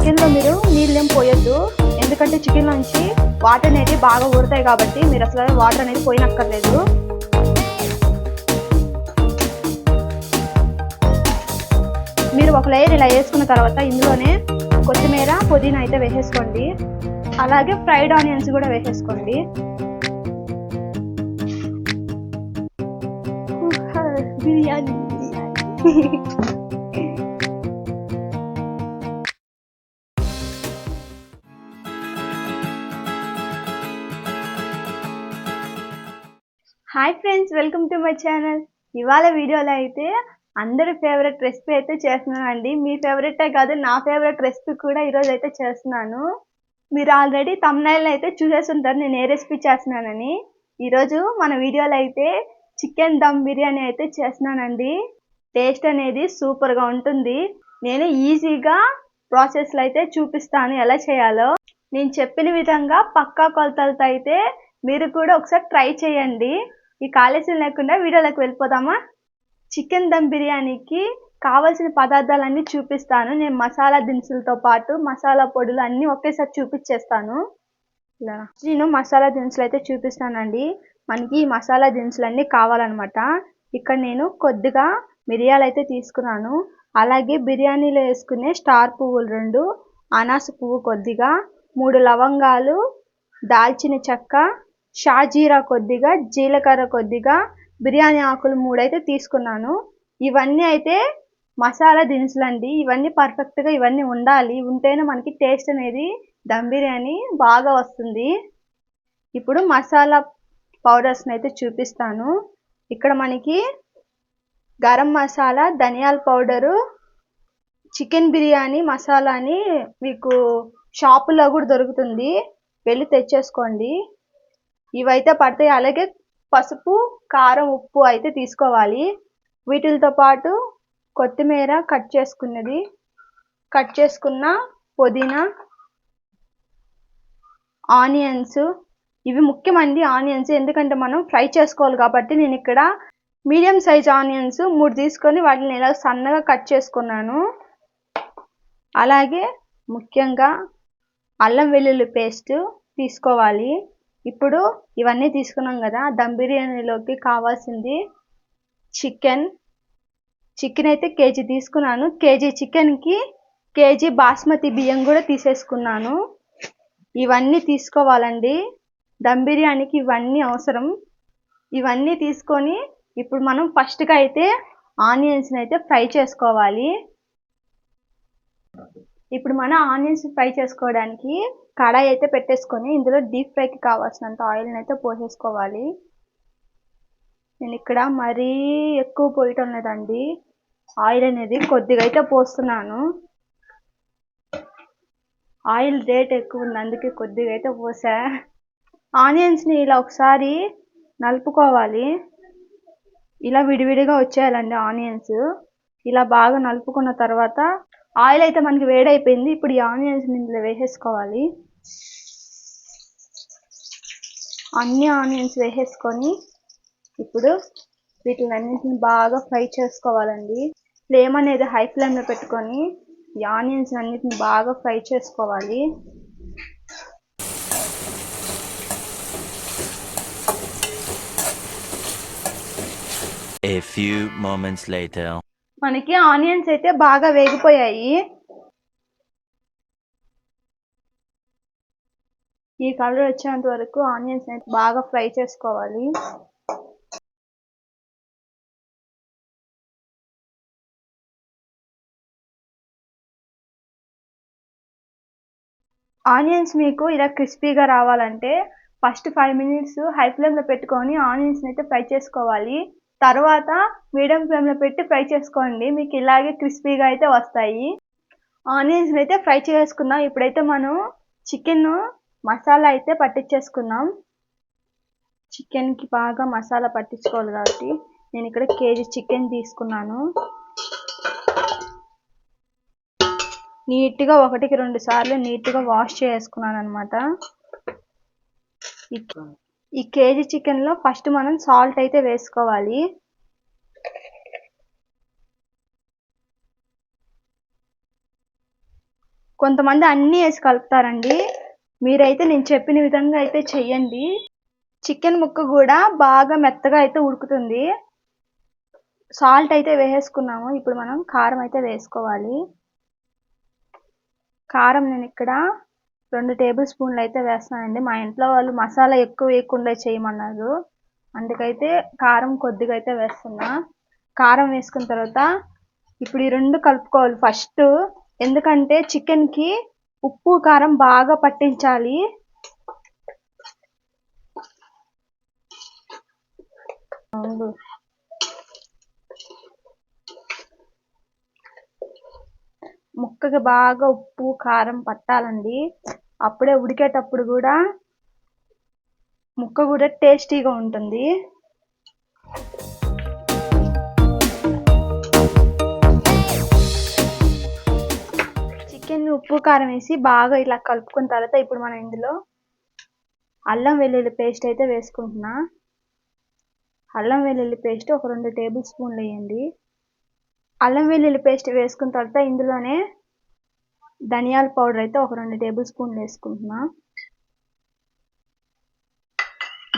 చికెన్లో మీరు నీళ్ళేం పోయొద్దు, ఎందుకంటే చికెన్ నుంచి వాటర్ అనేది బాగా ఊరుతాయి కాబట్టి మీరు అసలు వాటర్ అనేది పోయినక్కర్లేదు. మీరు ఒక లేయర్ ఇలా వేసుకున్న తర్వాత ఇందులోనే కొత్తిమీర పుదీనా అయితే వేసేసుకోండి, అలాగే ఫ్రైడ్ ఆనియన్స్ కూడా వేసేసుకోండి. Biryani hi friends, welcome to my channel. ఇవాళ వీడియోలో అయితే అందరి ఫేవరెట్ రెసిపీ అయితే చేస్తున్నానండి. మీ ఫేవరెటే కాదు, నా ఫేవరెట్ రెసిపీ కూడా ఈరోజు అయితే చేస్తున్నాను. మీరు ఆల్రెడీ థంబ్నెయిల్ అయితే చూసేసి ఉంటారు నేను ఏ రెసిపీ చేస్తున్నానని. ఈరోజు మన వీడియోలో అయితే చికెన్ దమ్ బిర్యానీ అయితే చేస్తున్నానండి. టేస్ట్ అనేది సూపర్గా ఉంటుంది. నేను ఈజీగా ప్రాసెస్లో అయితే చూపిస్తాను ఎలా చేయాలో. నేను చెప్పిన విధంగా పక్కా కొలతలతో అయితే మీరు కూడా ఒకసారి ట్రై చేయండి. ఈ కాలేజీ లేకుండా వీడియోలోకి వెళ్ళిపోదామా? చికెన్ దమ్ బిర్యానీకి కావాల్సిన పదార్థాలన్నీ చూపిస్తాను. నేను మసాలా దినుసులతో పాటు మసాలా పొడులు అన్నీ ఒకేసారి చూపించేస్తాను. ఇలా నేను మసాలా దినుసులు అయితే చూపిస్తానండి. మనకి ఈ మసాలా దినుసులన్నీ కావాలన్నమాట. ఇక్కడ నేను కొద్దిగా మిరియాలు అయితే తీసుకున్నాను, అలాగే బిర్యానీలో వేసుకునే స్టార్ పువ్వులు 2, అనాస పువ్వు కొద్దిగా, 3 లవంగాలు, దాల్చిన చెక్క, షాజీరా కొద్దిగా, జీలకర్ర కొద్దిగా, బిర్యానీ ఆకులు 3 అయితే తీసుకున్నాను. ఇవన్నీ అయితే మసాలా దినుసులు అండి. ఇవన్నీ పర్ఫెక్ట్గా ఇవన్నీ ఉండాలి, ఉంటేనే మనకి టేస్ట్ అనేది దమ్ బిర్యానీ బాగా వస్తుంది. ఇప్పుడు మసాలా పౌడర్స్ని అయితే చూపిస్తాను. ఇక్కడ మనకి గరం మసాలా, ధనియాల పౌడరు, చికెన్ బిర్యానీ మసాలా అని మీకు షాపులో కూడా దొరుకుతుంది, వెళ్ళి తెచ్చేసుకోండి. ఇవైతే పడతాయి. అలాగే పసుపు, కారం, ఉప్పు అయితే తీసుకోవాలి. వీటితో పాటు కొత్తిమీర కట్ చేసుకున్న పుదీనా, ఆనియన్స్, ఇవి ముఖ్యమండి ఆనియన్స్, ఎందుకంటే మనం ఫ్రై చేసుకోవాలి కాబట్టి. నేను ఇక్కడ మీడియం సైజ్ ఆనియన్స్ 3 తీసుకొని వాటిని ఇలా సన్నగా కట్ చేసుకున్నాను. అలాగే ముఖ్యంగా అల్లం వెల్లుల్లి పేస్ట్ తీసుకోవాలి. ఇప్పుడు ఇవన్నీ తీసుకున్నాం కదా, దమ్ బిర్యానీలోకి కావాల్సింది చికెన్ అయితే కేజీ తీసుకున్నాను. కేజీ చికెన్కి కేజీ బాస్మతి బియ్యం కూడా తీసేసుకున్నాను. ఇవన్నీ తీసుకోవాలండి, దమ్ బిర్యానీకి ఇవన్నీ అవసరం. ఇవన్నీ తీసుకొని ఇప్పుడు మనం ఫస్ట్గా అయితే ఆనియన్స్ని అయితే ఫ్రై చేసుకోవాలి. ఇప్పుడు మనం ఆనియన్స్ ఫ్రై చేసుకోవడానికి కడాయి అయితే పెట్టేసుకొని ఇందులో డీప్ ఫ్రైకి కావాల్సినంత ఆయిల్ని అయితే పోసేసుకోవాలి. నేను ఇక్కడ మరీ ఎక్కువ పోయటం లేదండి, ఆయిల్ అనేది కొద్దిగా అయితే పోస్తున్నాను. ఆయిల్ రేట్ ఎక్కువ ఉంది, అందుకే కొద్దిగా అయితే పోసా. ఆనియన్స్ని ఇలా ఒకసారి నలుపుకోవాలి. ఇలా విడివిడిగా వచ్చేయాలండి ఆనియన్స్. ఇలా బాగా నలుపుకున్న తర్వాత ఆయిల్ అయితే మనకి వేడైపోయింది. ఇప్పుడు ఈ ఆనియన్స్ ఇందులో వేసేసుకోవాలి. అన్ని ఆనియన్స్ వేసేసుకొని ఇప్పుడు వీటిని అన్నింటిని బాగా ఫ్రై చేసుకోవాలండి. ఫ్లేమ్ అనేది హై ఫ్లేమ్లో పెట్టుకొని ఈ ఆనియన్స్ అన్నిటిని బాగా ఫ్రై చేసుకోవాలి. A few moments later. మనకి ఆనియన్స్ అయితే బాగా వేగిపోయాయి. ఈ కలర్ వచ్చేంత వరకు ఆనియన్స్ అయితే బాగా ఫ్రై చేసుకోవాలి. ఆనియన్స్ మీకు ఇలా క్రిస్పీగా రావాలంటే ఫస్ట్ 5 మినిట్స్ హై ఫ్లేమ్లో పెట్టుకొని ఆనియన్స్ని అయితే ఫ్రై చేసుకోవాలి. తర్వాత మీడియం ఫ్లేమ్లో పెట్టి ఫ్రై చేసుకోండి, మీకు ఇలాగే క్రిస్పీగా అయితే వస్తాయి. ఆనియన్స్ని అయితే ఫ్రై చేసుకుందాం. ఇప్పుడైతే మనం చికెన్ మసాలా అయితే పట్టించేసుకుందాం. చికెన్కి బాగా మసాలా పట్టించుకోవాలి కాబట్టి నేను ఇక్కడ కేజీ చికెన్ తీసుకున్నాను. నీట్గా 1కి 2 సార్లు నీట్గా వాష్ చేసుకున్నాను అనమాట. ఈ కేజీ చికెన్లో ఫస్ట్ మనం సాల్ట్ అయితే వేసుకోవాలి. కొంతమంది అన్నీ వేసి కలుపుతారండి. మీరైతే నేను చెప్పిన విధంగా అయితే చెయ్యండి. చికెన్ ముక్క కూడా బాగా మెత్తగా అయితే ఉడుకుతుంది. సాల్ట్ అయితే వేసేసుకున్నాము. ఇప్పుడు మనం కారం అయితే వేసుకోవాలి. కారం నేను ఇక్కడ 2 టేబుల్ స్పూన్లు అయితే వేస్తానండి. మా ఇంట్లో వాళ్ళు మసాలా ఎక్కువ వేయకుండా చేయమన్నారు. అందుకైతే కారం కొద్దిగా అయితే వేస్తున్నా. కారం వేసుకున్న తర్వాత ఇప్పుడు ఈ 2 కలుపుకోవాలి ఫస్ట్. ఎందుకంటే చికెన్కి ఉప్పు కారం బాగా పట్టించాలి. ముక్కకి బాగా ఉప్పు కారం పట్టాలండి. అప్పుడే ఉడికేటప్పుడు కూడా ముక్క కూడా టేస్టీగా ఉంటుంది. చికెన్ ఉప్పు కారం వేసి బాగా ఇలా కలుపుకున్న తర్వాత ఇప్పుడు మనం ఇందులో అల్లం వెల్లుల్లి పేస్ట్ అయితే వేసుకుంటున్నా. అల్లం వెల్లుల్లి పేస్ట్ ఒక 2 టేబుల్ స్పూన్లు వేయండి. అల్లం వెల్లుల్లి పేస్ట్ వేసుకున్న తర్వాత ఇందులోనే ధనియాల పౌడర్ అయితే ఒక 2 టేబుల్ స్పూన్లు వేసుకుంటున్నా.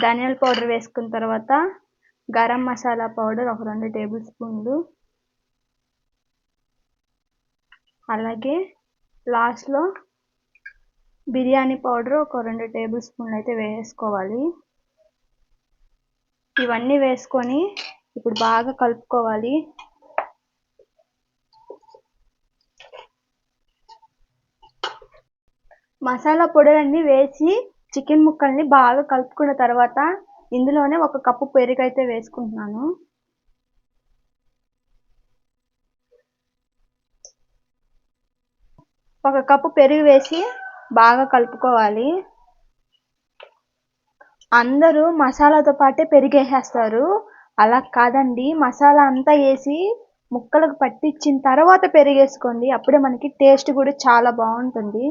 ధనియాల పౌడర్ వేసుకున్న తర్వాత గరం మసాలా పౌడర్ ఒక 2 టేబుల్ స్పూన్లు, అలాగే లాస్ట్లో బిర్యానీ పౌడర్ ఒక 2 టేబుల్ స్పూన్లు అయితే వేసుకోవాలి. ఇవన్నీ వేసుకొని ఇప్పుడు బాగా కలుపుకోవాలి. మసాలా పొడులన్నీ వేసి చికెన్ ముక్కల్ని బాగా కలుపుకున్న తర్వాత ఇందులోనే 1 కప్పు పెరుగు అయితే వేసుకుంటున్నాను. ఒక కప్పు పెరుగు వేసి బాగా కలుపుకోవాలి. అందరూ మసాలాతో పాటే పెరుగు వేసేస్తారు. అలా కాదండి, మసాలా అంతా వేసి ముక్కలకు పట్టించిన తర్వాత పెరుగు వేసుకోండి. అప్పుడే మనకి టేస్ట్ కూడా చాలా బాగుంటుంది.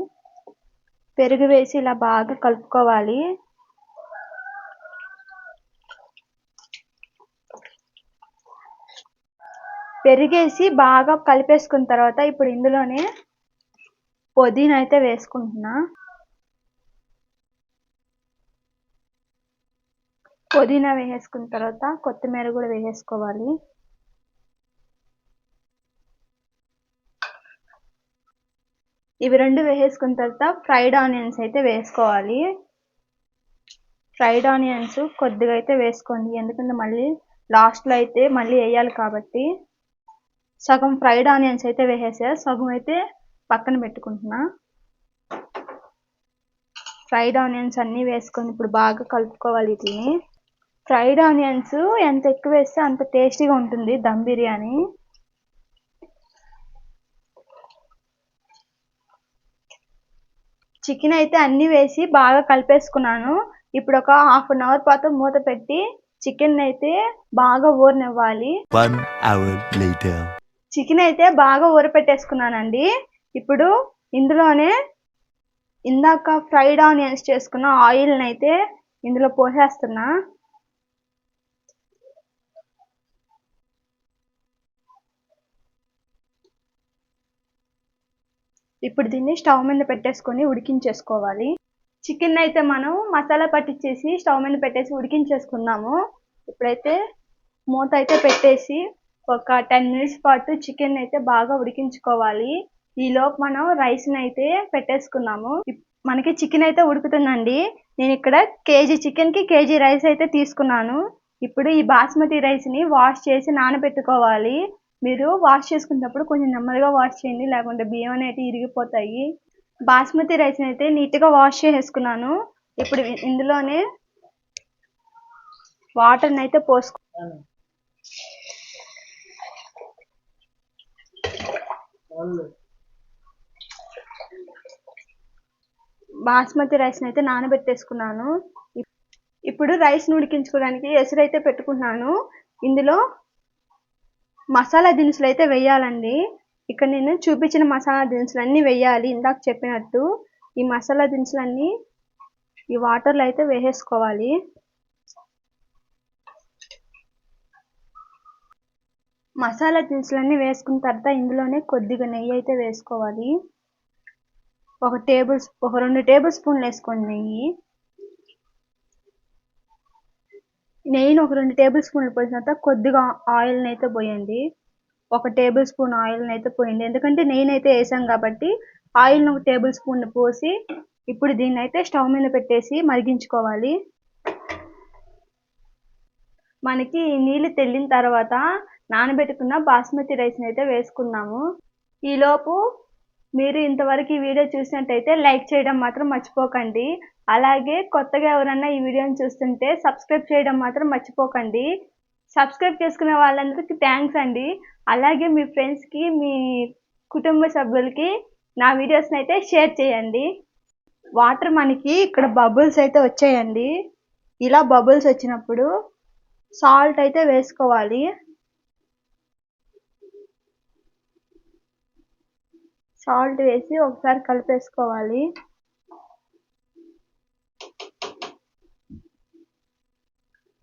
పెరుగు వేసి ఇలా బాగా కలుపుకోవాలి. పెరిగేసి బాగా కలిపేసుకున్న తర్వాత ఇప్పుడు ఇందులోనే పుదీనా అయితే వేసుకుంటున్నా. పుదీనా వేసేసుకున్న తర్వాత కొత్తిమీర కూడా వేసేసుకోవాలి. ఇవి 2 వేసేసుకున్న తర్వాత ఫ్రైడ్ ఆనియన్స్ అయితే వేసుకోవాలి. ఫ్రైడ్ ఆనియన్స్ కొద్దిగా అయితే వేసుకోండి, ఎందుకంటే మళ్ళీ లాస్ట్లో అయితే మళ్ళీ వేయాలి కాబట్టి. సగం ఫ్రైడ్ ఆనియన్స్ అయితే వేసేసా, సగం అయితే పక్కన పెట్టుకుంటున్నా. ఫ్రైడ్ ఆనియన్స్ అన్నీ వేసుకొని ఇప్పుడు బాగా కలుపుకోవాలి వీటిని. ఫ్రైడ్ ఆనియన్స్ ఎంత ఎక్కువ వేస్తే అంత టేస్టీగా ఉంటుంది దమ్ బిర్యానీ. చికెన్ అయితే అన్నీ వేసి బాగా కలిపేసుకున్నాను. ఇప్పుడు ఒక 1/2 అవర్ పాటు మూత పెట్టి చికెన్ అయితే బాగా ఊరనివ్వాలి. 1 hour later. చికెన్ అయితే బాగా ఊరపెట్టేసుకున్నానండి. ఇప్పుడు ఇందులోనే ఇందాక ఫ్రైడ్ ఆనియన్స్ చేసుకున్న ఆయిల్ని అయితే ఇందులో పోసేస్తున్నా. ఇప్పుడు దీన్ని స్టవ్ మీద పెట్టేసుకొని ఉడికించేసుకోవాలి. చికెన్ అయితే మనం మసాలా పట్టించేసి స్టవ్ మీద పెట్టేసి ఉడికించేసుకుందాము. ఇప్పుడైతే మూత అయితే పెట్టేసి ఒక 10 మినిట్స్ పాటు చికెన్ అయితే బాగా ఉడికించుకోవాలి. ఈలోపు మనం రైస్ని అయితే పెట్టేసుకున్నాము. మనకి చికెన్ అయితే ఉడుకుతుందండి. నేను ఇక్కడ కేజీ చికెన్కి కేజీ రైస్ అయితే తీసుకున్నాను. ఇప్పుడు ఈ బాస్మతి రైస్ని వాష్ చేసి నానబెట్టుకోవాలి. మీరు వాష్ చేసుకునేటప్పుడు కొంచెం నెమ్మదిగా వాష్ చేయండి, లేకుంటే బియ్యం అనేవి ఇరిగిపోతాయి. బాస్మతి రైస్ని అయితే నీట్గా వాష్ చేసేసుకున్నాను. ఇప్పుడు ఇందులోనే వాటర్ని అయితే పోసుకున్నాను. బాస్మతి రైస్ని అయితే నానబెట్టేసుకున్నాను. ఇప్పుడు రైస్ని ఉడికించుకోవడానికి ఎసురైతే పెట్టుకున్నాను. ఇందులో మసాలా దినుసులు అయితే వేయాలండి. ఇక్కడ నేను చూపించిన మసాలా దినుసులన్నీ వేయాలి ఇందాక చెప్పినట్టు. ఈ మసాలా దినుసులన్నీ ఈ వాటర్లో అయితే వేసేసుకోవాలి. మసాలా దినుసులన్నీ వేసుకున్న తర్వాత ఇందులోనే కొద్దిగా నెయ్యి అయితే వేసుకోవాలి. ఒక 2 టేబుల్ స్పూన్లు వేసుకోండి నెయ్యి. నెయ్యిని ఒక 2 టేబుల్ స్పూన్లు పోసిన తర్వాత కొద్దిగా ఆయిల్ని అయితే పోయండి. 1 టేబుల్ స్పూన్ ఆయిల్ని అయితే పోయండి, ఎందుకంటే నెయ్యిని అయితే వేసాం కాబట్టి ఆయిల్ని 1 టేబుల్ స్పూన్ పోసి ఇప్పుడు దీన్ని అయితే స్టవ్ మీద పెట్టేసి మరిగించుకోవాలి. మనకి నీళ్ళు తెల్లిన తర్వాత నానబెట్టుకున్న బాస్మతి రైస్ని అయితే వేసుకున్నాము. ఈలోపు మీరు ఇంతవరకు ఈ వీడియో చూసినట్టయితే లైక్ చేయడం మాత్రం మర్చిపోకండి. అలాగే కొత్తగా ఎవరన్నా ఈ వీడియోని చూస్తుంటే సబ్స్క్రైబ్ చేయడం మాత్రం మర్చిపోకండి. సబ్స్క్రైబ్ చేసుకునే వాళ్ళందరికీ థ్యాంక్స్ అండి. అలాగే మీ ఫ్రెండ్స్కి, మీ కుటుంబ సభ్యులకి నా వీడియోస్ని అయితే షేర్ చేయండి. వాటర్ మనకి ఇక్కడ బబుల్స్ అయితే వచ్చాయండి. ఇలా బబుల్స్ వచ్చినప్పుడు సాల్ట్ అయితే వేసుకోవాలి. సాల్ట్ వేసి ఒకసారి కలిపేసుకోవాలి.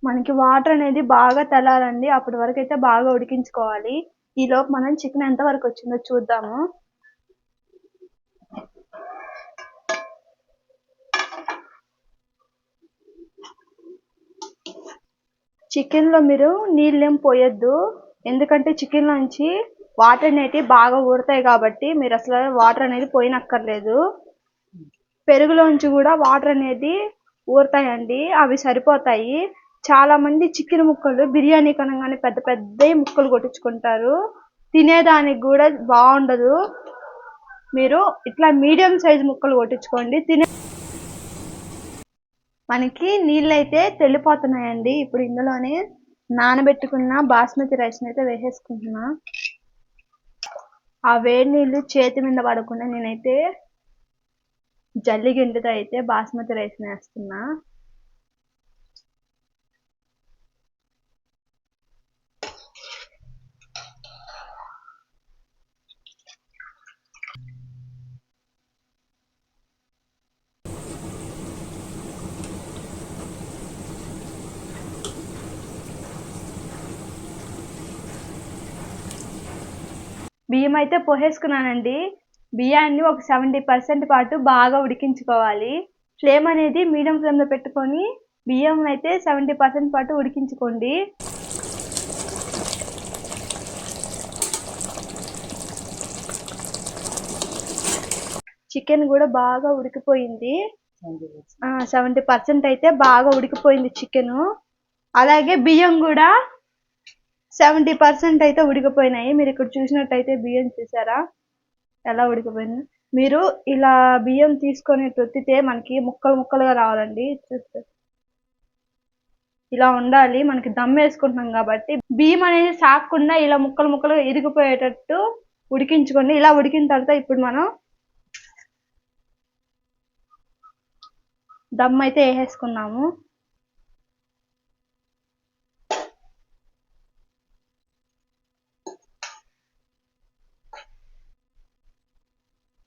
మనకి వాటర్ అనేది బాగా తెల్లాలండి, అప్పటి వరకు అయితే బాగా ఉడికించుకోవాలి. ఈలోపు మనం చికెన్ ఎంత వరకు వచ్చిందో చూద్దాము. చికెన్లో మీరు నీళ్ళేం పోయొద్దు, ఎందుకంటే చికెన్ నుంచి వాటర్ అనేవి బాగా ఊరుతాయి కాబట్టి మీరు అసలు వాటర్ అనేది పోయినక్కర్లేదు. పెరుగులోంచి కూడా వాటర్ అనేది ఊరుతాయండి, అవి సరిపోతాయి. చాలా మంది చికెన్ ముక్కలు బిర్యానీ కనగానే పెద్ద పెద్ద ముక్కలు కొట్టించుకుంటారు, తినేదానికి కూడా బాగుండదు. మీరు ఇట్లా మీడియం సైజ్ ముక్కలు కొట్టించుకోండి. మనకి నీళ్ళు అయితే తెల్లిపోతున్నాయండి. ఇప్పుడు ఇందులోనే నానబెట్టుకున్న బాస్మతి రైస్ని అయితే వేసేసుకుంటున్నా. ఆ వేడి నీళ్ళు చేతి మీద పడకుండా నేనైతే జల్లి గింజతో అయితే బాస్మతి రైస్ని వేస్తున్నా. బియ్యం అయితే పోసేసుకున్నానండి. బియ్యాన్ని ఒక 70% పాటు బాగా ఉడికించుకోవాలి. ఫ్లేమ్ అనేది మీడియం ఫ్లేమ్లో పెట్టుకొని బియ్యం అయితే 70% పాటు ఉడికించుకోండి. చికెన్ కూడా బాగా ఉడికిపోయింది. 70% అయితే బాగా ఉడికిపోయింది చికెను. అలాగే బియ్యం కూడా 70% అయితే ఉడికిపోయినాయి. మీరు ఇక్కడ చూసినట్టయితే బియ్యం చూసారా ఎలా ఉడికిపోయింది. మీరు ఇలా బియ్యం తీసుకొని తొత్తితే మనకి ముక్కలు ముక్కలుగా రావాలండి. చూస్తే ఇలా ఉండాలి. మనకి దమ్ వేసుకుంటున్నాం కాబట్టి బియ్యం అనేది సాగకుండా ఇలా ముక్కలు ముక్కలుగా ఇరిగిపోయేటట్టు ఉడికించుకోండి. ఇలా ఉడికిన తర్వాత ఇప్పుడు మనం దమ్ అయితే వేసేసుకున్నాము.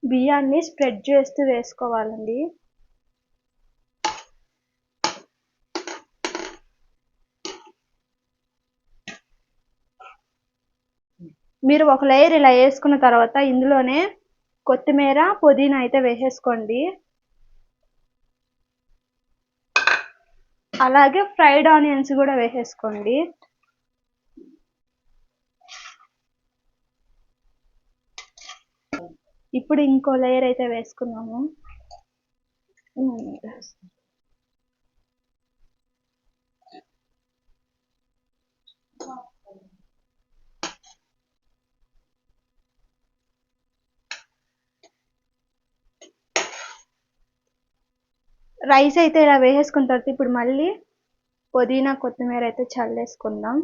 బియ్యాన్ని స్ప్రెడ్ చేస్తూ వేసుకోవాలండి. మీరు ఒక లేయర్ ఇలా వేసుకున్న తర్వాత ఇందులోనే కొత్తిమీర, పుదీనా అయితే వేసేసుకోండి. అలాగే ఫ్రైడ్ ఆనియన్స్ కూడా వేసేసుకోండి. ఇప్పుడు ఇంకో లేయర్ అయితే వేసుకున్నాము. రైస్ అయితే ఇలా వేసేసుకున్న తర్వాత ఇప్పుడు మళ్ళీ పుదీనా, కొత్తిమీర అయితే చల్లేసుకుందాం.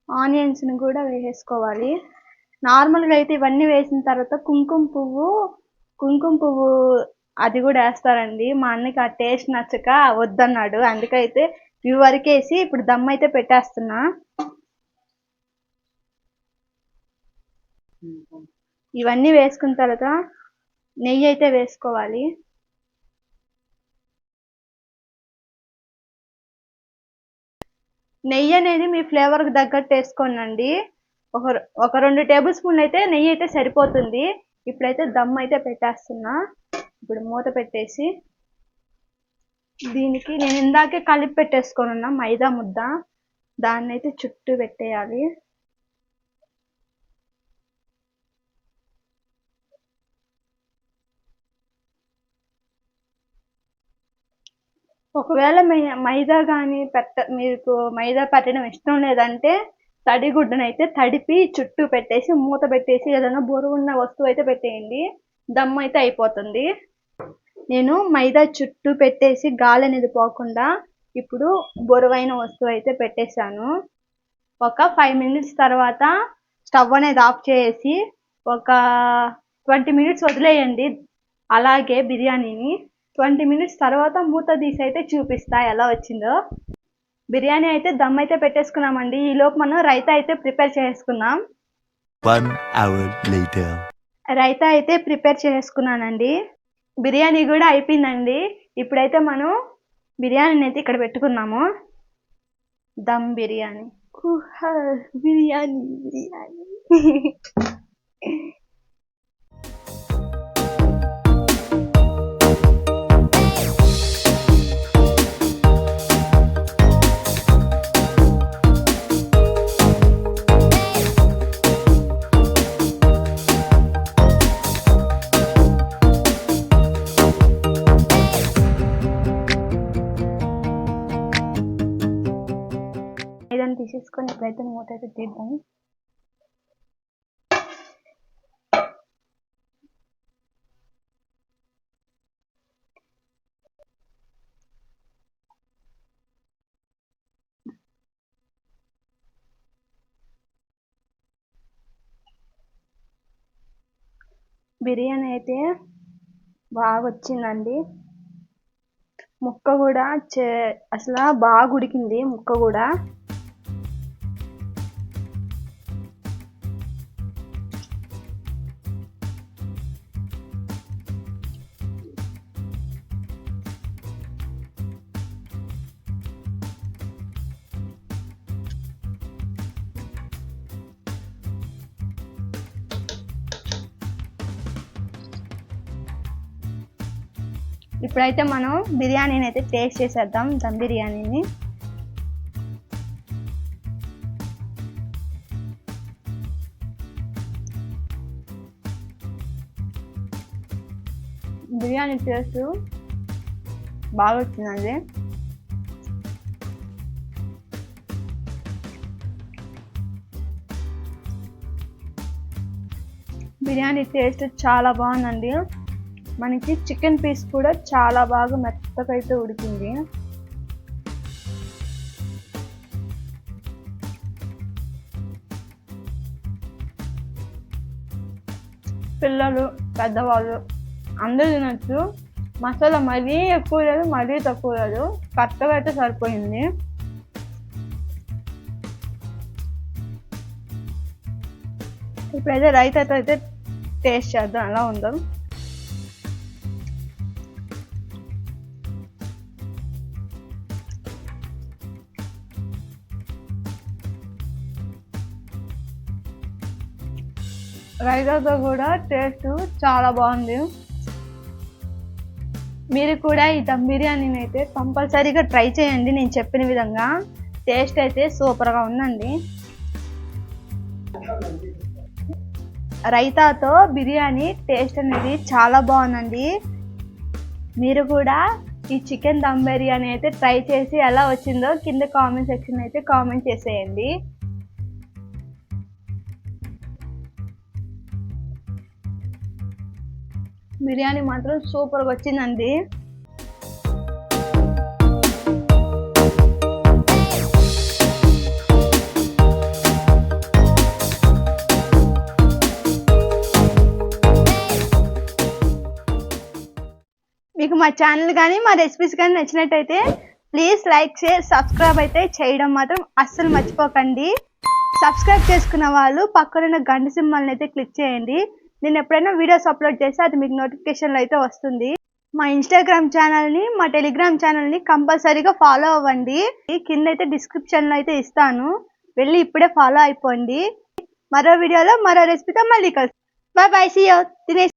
ఆనియన్స్ని కూడా వేసేసుకోవాలి. నార్మల్గా అయితే ఇవన్నీ వేసిన తర్వాత కుంకుమ పువ్వు అది కూడా వేస్తారండి. మా అన్నకి ఆ టేస్ట్ నచ్చక వద్దన్నాడు, అందుకైతే ఇవి వరకేసి ఇప్పుడు దమ్ అయితే పెట్టేస్తున్నా. ఇవన్నీ వేసుకున్న తర్వాత నెయ్యి అయితే వేసుకోవాలి. నెయ్యి అనేది మీ ఫ్లేవర్కి తగ్గట్టు వేసుకోండి. ఒక 2 టేబుల్ స్పూన్లు అయితే నెయ్యి అయితే సరిపోతుంది. ఇప్పుడైతే దమ్ అయితే పెట్టేస్తున్నా. ఇప్పుడు మూత పెట్టేసి దీనికి నేను ఇందాకే కలిపి పెట్టేసుకొని ఉన్నా మైదా ముద్ద, దాన్ని అయితే చుట్టూ పెట్టేయాలి. ఒకవేళ మైదా కానీ మీకు మైదా పెట్టడం ఇష్టం లేదంటే తడిగుడ్డనైతే తడిపి చుట్టూ పెట్టేసి మూత పెట్టేసి ఏదైనా బరువున్న వస్తువు అయితే పెట్టేయండి, దమ్ అయితే అయిపోతుంది. నేను మైదా చుట్టూ పెట్టేసి గాలి అనేది పోకుండా ఇప్పుడు బరువైన వస్తువు అయితే పెట్టేశాను. ఒక 5 మినిట్స్ తర్వాత స్టవ్ అనేది ఆఫ్ చేసి ఒక 20 మినిట్స్ వదిలేయండి అలాగే బిర్యానీని. 20 మినిట్స్ తర్వాత మూత తీసి అయితే చూపిస్తా ఎలా వచ్చిందో. బిర్యానీ అయితే దమ్ అయితే పెట్టేసుకున్నామండి. ఈలోపు మనం రైతా అయితే ప్రిపేర్ చేసుకుందాం. 1 hour later. రైతా అయితే ప్రిపేర్ చేసుకున్నానండి. బిర్యానీ కూడా అయిపోయిందండి. ఇప్పుడైతే మనం బిర్యానీని అయితే ఇక్కడ పెట్టుకున్నాము. దమ్ బిర్యానీ, బిర్యానీ బిర్యానీ ఇదని తీసేసుకొని ఇప్పుడైతే మూత అయితే తీద్దాం. బిర్యానీ అయితే బాగా వచ్చిందండి. ముక్క కూడా అసలు బాగా ఉడికింది ముక్క కూడా. ఇప్పుడైతే మనం బిర్యానీని అయితే టేస్ట్ చేసేద్దాం, దమ్ బిర్యానీని. బిర్యానీ టేస్ట్ బాగా వచ్చిందండి. బిర్యానీ టేస్ట్ చాలా బాగుందండి. మనకి చికెన్ పీస్ కూడా చాలా బాగా మెత్తగా అయితే ఉడికింది. పిల్లలు పెద్దవాళ్ళు అందరూ తినచ్చు. మసాలా మరీ ఎక్కువ లేదు, మరీ తక్కువ లేదు, కరెక్ట్గా అయితే సరిపోయింది. ఇప్పుడైతే రైతా అయితే టేస్ట్ చేద్దాం ఎలా ఉందో. రైతాతో కూడా టేస్ట్ చాలా బాగుంది. మీరు కూడా ఈ దమ్ బిర్యానీని అయితే కంపల్సరీగా ట్రై చేయండి. నేను చెప్పిన విధంగా టేస్ట్ అయితే సూపర్గా ఉందండి. రైతాతో బిర్యానీ టేస్ట్ అనేది చాలా బాగుందండి. మీరు కూడా ఈ చికెన్ దమ్ బిర్యానీ అయితే ట్రై చేసి ఎలా వచ్చిందో కింద కామెంట్ సెక్షన్ అయితే కామెంట్ చేసేయండి. బిర్యానీ మాత్రం సూపర్గా వచ్చిందండి. మీకు మా ఛానల్ కానీ మా రెసిపీస్ కానీ నచ్చినట్టయితే ప్లీజ్ లైక్ షేర్ సబ్స్క్రైబ్ అయితే చేయడం మాత్రం అస్సలు మర్చిపోకండి. సబ్స్క్రైబ్ చేసుకున్న వాళ్ళు పక్కనున్న గంట సింబల్ని అయితే క్లిక్ చేయండి. నేను ఎప్పుడైనా వీడియోస్ అప్లోడ్ చేస్తే అది మీకు నోటిఫికేషన్లో అయితే వస్తుంది. మా ఇన్స్టాగ్రామ్ ఛానల్ని, మా టెలిగ్రామ్ ఛానల్ని కంపల్సరీగా ఫాలో అవ్వండి. కింద అయితే డిస్క్రిప్షన్లో అయితే ఇస్తాను, వెళ్ళి ఇప్పుడే ఫాలో అయిపోండి. మరో వీడియోలో మరో రెసిపీతో మళ్ళీ కలుస్తాం. Bye bye, see you. తినేసి